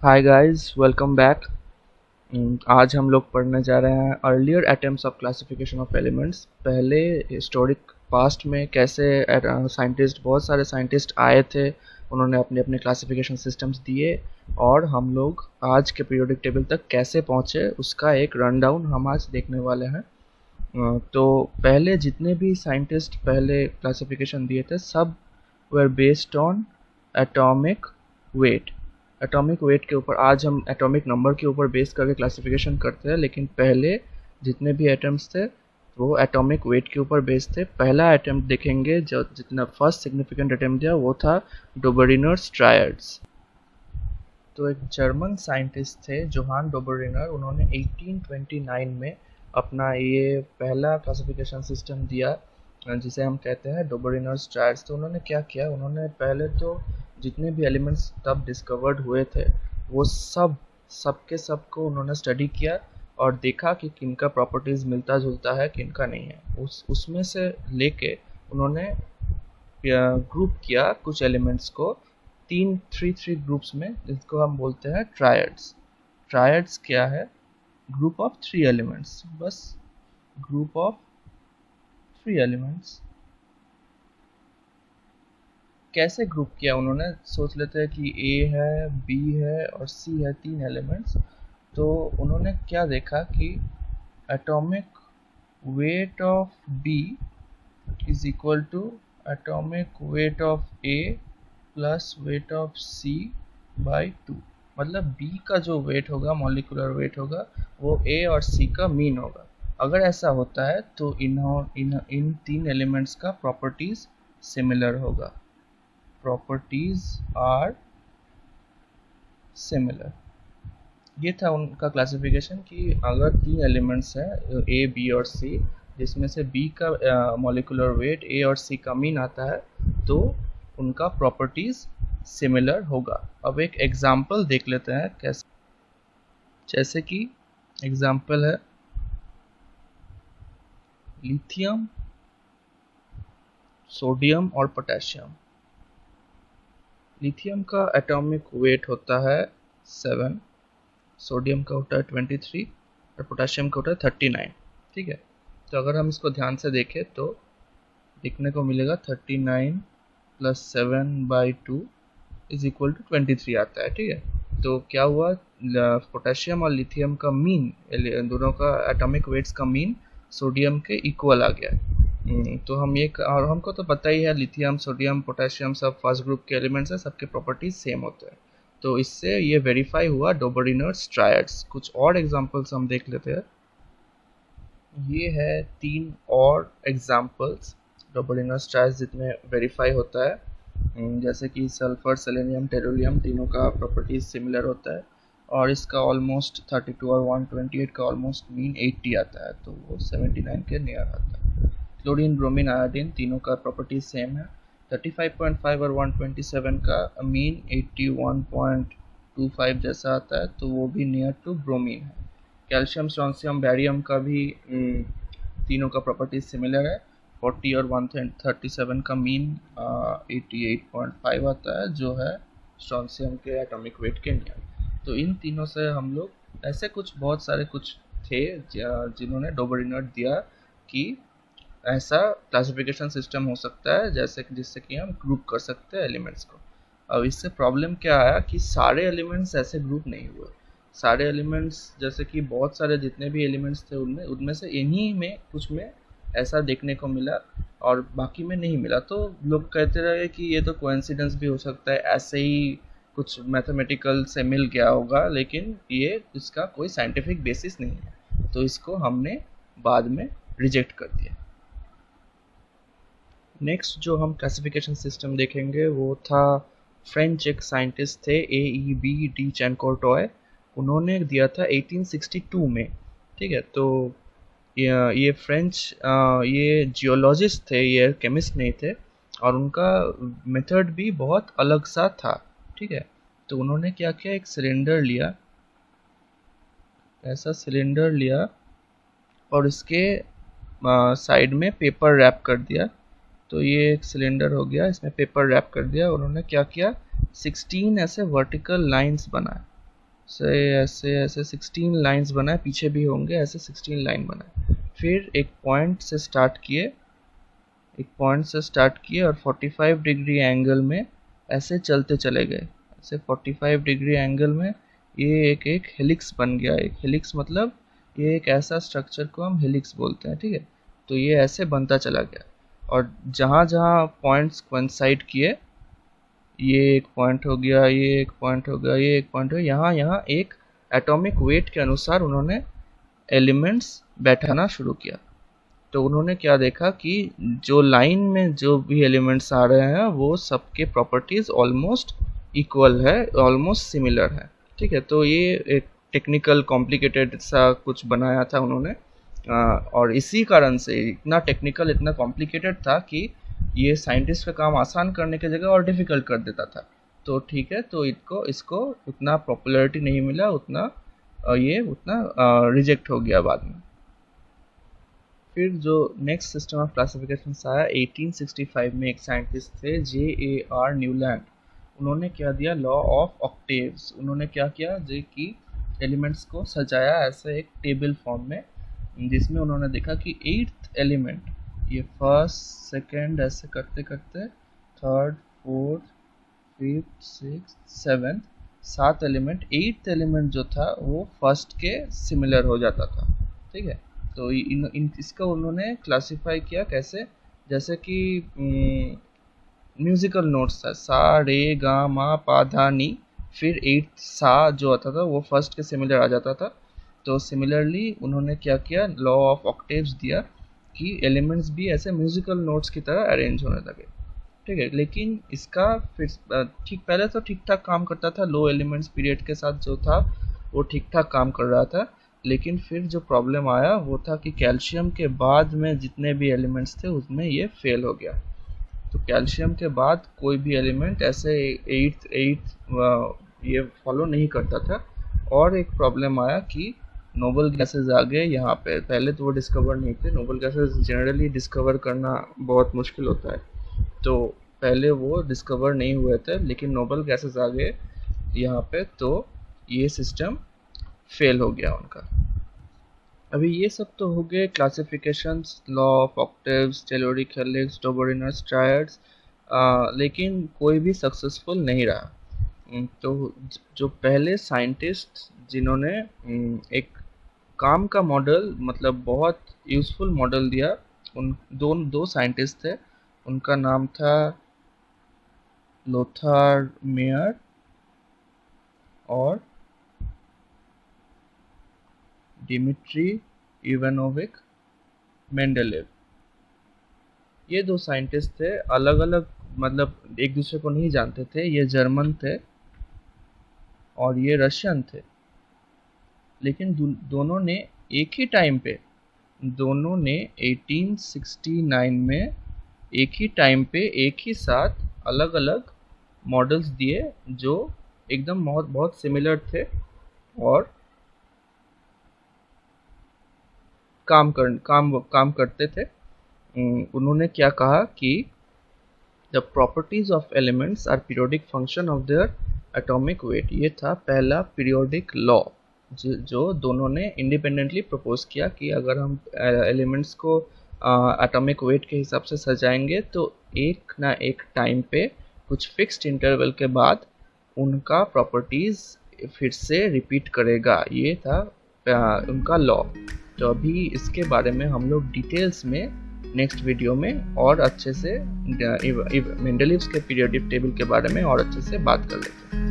Hi guys, welcome back. आज हम लोग पढ़ने जा रहे हैं earlier attempts of classification of elements. पहले हिस्टोरिक पास्ट में कैसे साइंटिस्ट बहुत सारे साइंटिस्ट आए थे, उन्होंने अपने अपने क्लासिफिकेशन सिस्टम्स दिए और हम लोग आज के पीरियोडिक टेबल तक कैसे पहुँचे उसका एक रन डाउन हम आज देखने वाले हैं। तो पहले जितने भी साइंटिस्ट पहले क्लासिफिकेशन दिए थे सब were based on atomic weight. Atomic weight के ऊपर आज हम एटॉमिक नंबर के ऊपर बेस करके क्लासिफिकेशन करते हैं, लेकिन पहले जितने भी एटम्स थे वो एटॉमिक वेट के ऊपर बेस्ड थे। पहला अटेम्प्ट देखेंगे जो जितना फर्स्ट सिग्निफिकेंट अटेम्प्ट दिया वो था डोबरिनर्स ट्रायड्स। तो एक जर्मन साइंटिस्ट थे जोहान डोबरिनर, उन्होंने 1829 में अपना ये पहला क्लासिफिकेशन सिस्टम दिया जिसे हम कहते हैं डोबरिनर्स ट्रायड्स। तो उन्होंने क्या किया, उन्होंने पहले तो जितने भी एलिमेंट्स तब डिस्कवर्ड हुए थे वो सबको उन्होंने स्टडी किया और देखा कि किनका प्रॉपर्टीज मिलता जुलता है किनका नहीं है। उसमें से लेके उन्होंने ग्रुप किया कुछ एलिमेंट्स को थ्री ग्रुप्स में, जिसको हम बोलते हैं ट्रायड्स। ट्रायड्स क्या है? ग्रुप ऑफ थ्री एलिमेंट्स, बस ग्रुप ऑफ थ्री एलिमेंट्स। कैसे ग्रुप किया उन्होंने? सोच लेते हैं कि ए है, बी है और सी है, तीन एलिमेंट्स। तो उन्होंने क्या देखा कि atomic weight of B is equal to atomic weight of A plus weight of C by 2। मतलब बी का जो वेट होगा, मॉलिक्यूलर वेट होगा, वो ए और सी का मीन होगा। अगर ऐसा होता है तो इन तीन एलिमेंट्स का प्रॉपर्टीज सिमिलर होगा। Properties are similar. ये था उनका क्लासिफिकेशन कि अगर तीन एलिमेंट्स हैं ए, बी और सी, जिसमें से बी का मॉलिक्यूलर वेट ए और सी का मीन आता है, तो उनका प्रॉपर्टीज सिमिलर होगा। अब एक एग्जांपल देख लेते हैं कैसे। जैसे कि एग्जांपल है लिथियम, सोडियम और पोटेशियम। लिथियम का एटॉमिक वेट होता है 7, सोडियम का होता है 23 और पोटेशियम का होता है 39। ठीक है, तो अगर हम इसको ध्यान से देखें तो देखने को मिलेगा 39 प्लस 7/2 इज इक्वल टू 23 आता है। ठीक है, तो क्या हुआ, पोटेशियम और लिथियम का मीन, दोनों का एटॉमिक वेट्स का मीन सोडियम के इक्वल आ गया। तो हम ये, और हमको तो पता ही है लिथियम, सोडियम, पोटेशियम सब फर्स्ट ग्रुप के एलिमेंट्स हैं, सबके प्रॉपर्टीज सेम होते हैं। तो इससे ये वेरीफाई हुआ डोबरिनर्स ट्रायड्स। कुछ और एग्जांपल्स हम देख लेते हैं। ये है तीन और एग्जांपल्स डोबरिनर्स ट्रायड्स जितने वेरीफाई होता है। जैसे कि सल्फर, सेलेनियम, टेरुलियम, तीनों का प्रॉपर्टीज सिमिलर होता है और इसका ऑलमोस्ट 32 और 128 का ऑलमोस्ट मीन 80 आता है, तो वो 79 के नियर आता है। क्लोरीन, ब्रोमीन, आयोडीन, तीनों का प्रॉपर्टीज सेम है। 35.5 और 127 का मीन 81.25 जैसा आता है, तो वो भी नियर टू ब्रोमीन है। कैल्शियम, स्ट्रोंशियम, बैरियम का भी तीनों का प्रॉपर्टीज सिमिलर है। 40 और 137 का मीन 88.5 आता है, जो है स्ट्रोंशियम के एटॉमिक वेट के नियर। तो इन तीनों से हम लोग ऐसे कुछ बहुत सारे कुछ थे जिन्होंने डोबरिनर दिया कि ऐसा क्लासिफिकेशन सिस्टम हो सकता है जैसे जिससे कि हम ग्रुप कर सकते हैं एलिमेंट्स को। अब इससे प्रॉब्लम क्या आया कि सारे एलिमेंट्स ऐसे ग्रुप नहीं हुए। सारे एलिमेंट्स, जैसे कि बहुत सारे जितने भी एलिमेंट्स थे उनमें से इन्हीं में कुछ में ऐसा देखने को मिला और बाकी में नहीं मिला। तो लोग कहते रहे कि ये तो कोइंसिडेंस भी हो सकता है, ऐसे ही कुछ मैथमेटिकल से मिल गया होगा, लेकिन ये इसका कोई साइंटिफिक बेसिस नहीं है। तो इसको हमने बाद में रिजेक्ट कर दिया। नेक्स्ट जो हम क्लासिफिकेशन सिस्टम देखेंगे वो था, फ्रेंच एक साइंटिस्ट थे AEB चैनकोर्टॉय, उन्होंने दिया था 1862 में। ठीक है, तो ये फ्रेंच ये जियोलॉजिस्ट थे, ये केमिस्ट नहीं थे और उनका मेथड भी बहुत अलग सा था। ठीक है, तो उन्होंने क्या किया, एक सिलेंडर लिया, ऐसा सिलेंडर लिया और इसके साइड में पेपर रैप कर दिया। तो ये एक सिलेंडर हो गया, इसमें पेपर रैप कर दिया। उन्होंने क्या किया, 16 ऐसे वर्टिकल लाइंस बनाए। से ऐसे ऐसे 16 लाइंस बनाए, पीछे भी होंगे, ऐसे 16 लाइन बनाए। फिर एक पॉइंट से स्टार्ट किए, और 45 डिग्री एंगल में ऐसे चलते चले गए। ऐसे 45 डिग्री एंगल में ये एक हेलिक्स बन गया। एक हेलिक्स मतलब ये एक ऐसा स्ट्रक्चर को हम हेलिक्स बोलते हैं, ठीक है। तो ये ऐसे बनता चला गया, और जहाँ जहाँ पॉइंट्स कोइंसाइड किए, ये एक पॉइंट हो गया, ये एक पॉइंट हो गया, ये एक पॉइंट हो गया, यहाँ यहाँ एक एटॉमिक वेट के अनुसार उन्होंने एलिमेंट्स बैठाना शुरू किया। तो उन्होंने क्या देखा कि जो लाइन में जो भी एलिमेंट्स आ रहे हैं वो सबके प्रॉपर्टीज ऑलमोस्ट इक्वल है, ऑलमोस्ट सिमिलर है, ठीक है। तो ये एक टेक्निकल कॉम्प्लिकेटेड सा कुछ बनाया था उन्होंने, और इसी कारण से इतना टेक्निकल, इतना कॉम्प्लिकेटेड था कि ये साइंटिस्ट का काम आसान करने की जगह और डिफिकल्ट कर देता था। तो ठीक है, तो इसको उतना पॉपुलैरिटी नहीं मिला, उतना ये उतना रिजेक्ट हो गया बाद में। फिर जो नेक्स्ट सिस्टम ऑफ क्लासिफिकेशन आया 1865 में, एक साइंटिस्ट थे J.A.R. न्यूलैंड। उन्होंने क्या दिया, लॉ ऑफ ऑक्टेव्स। उन्होंने क्या किया जे कि एलिमेंट्स को सजाया ऐसे एक टेबल फॉर्म में, जिसमें उन्होंने देखा कि 8th एलिमेंट, ये फर्स्ट सेकंड ऐसे करते करते third fourth fifth six seventh, 7 element, 8th element जो था वो फर्स्ट के सिमिलर हो जाता था, ठीक है। तो इसका उन्होंने क्लासिफाई किया कैसे, जैसे कि म्यूजिकल नोट्स था, सा रे गा मा पा धा नी, फिर 8th सा जो आता था वो फर्स्ट के सिमिलर आ जाता था। तो सिमिलरली उन्होंने क्या किया, लॉ ऑफ ऑक्टेव्स दिया कि एलिमेंट्स भी ऐसे म्यूजिकल नोट्स की तरह अरेंज होने लगे, ठीक है। लेकिन इसका फिर ठीक पहले तो ठीक ठाक काम करता था, लो एलिमेंट्स पीरियड के साथ जो था वो ठीक ठाक काम कर रहा था। लेकिन फिर जो प्रॉब्लम आया वो था कि कैल्शियम के बाद में जितने भी एलिमेंट्स थे उसमें ये फेल हो गया। तो कैल्शियम के बाद कोई भी एलिमेंट ऐसे एट्थ ये फॉलो नहीं करता था। और एक प्रॉब्लम आया कि नोबल गैसेस आ गए यहाँ पे। पहले तो वो डिस्कवर नहीं थे, नोबल गैसेस जनरली डिस्कवर करना बहुत मुश्किल होता है, तो पहले वो डिस्कवर नहीं हुए थे, लेकिन नोबल गैसेस आ गए यहाँ पे, तो ये सिस्टम फेल हो गया उनका। अभी ये सब तो हो गए classifications, law of octaves, telluric helix, Dobereiner's triads, लेकिन कोई भी सक्सेसफुल नहीं रहा। तो जो पहले साइंटिस्ट जिन्होंने एक काम का मॉडल, मतलब बहुत यूज़फुल मॉडल दिया, उन दो साइंटिस्ट थे। उनका नाम था लोथार मेयर और डिमिट्री इवानोविक मेंडेलेव। ये दो साइंटिस्ट थे, अलग अलग, मतलब एक दूसरे को नहीं जानते थे। ये जर्मन थे और ये रशियन थे, लेकिन दोनों ने एक ही टाइम पे, दोनों ने 1869 में एक ही टाइम पे एक ही साथ अलग अलग मॉडल्स दिए जो एकदम बहुत बहुत सिमिलर थे और काम करते थे। उन्होंने क्या कहा कि the properties of elements are periodic function of their atomic weight. ये था पहला पीरियोडिक लॉ जो दोनों ने इंडिपेंडेंटली प्रपोज किया कि अगर हम एलिमेंट्स को एटॉमिक वेट के हिसाब से सजाएंगे तो एक ना एक टाइम पे कुछ फिक्स्ड इंटरवल के बाद उनका प्रॉपर्टीज फिर से रिपीट करेगा। ये था उनका लॉ। तो अभी इसके बारे में हम लोग डिटेल्स में नेक्स्ट वीडियो में और अच्छे से मेंडलीव्स के पीरियोडिक टेबल के बारे में और अच्छे से बात कर लेते हैं।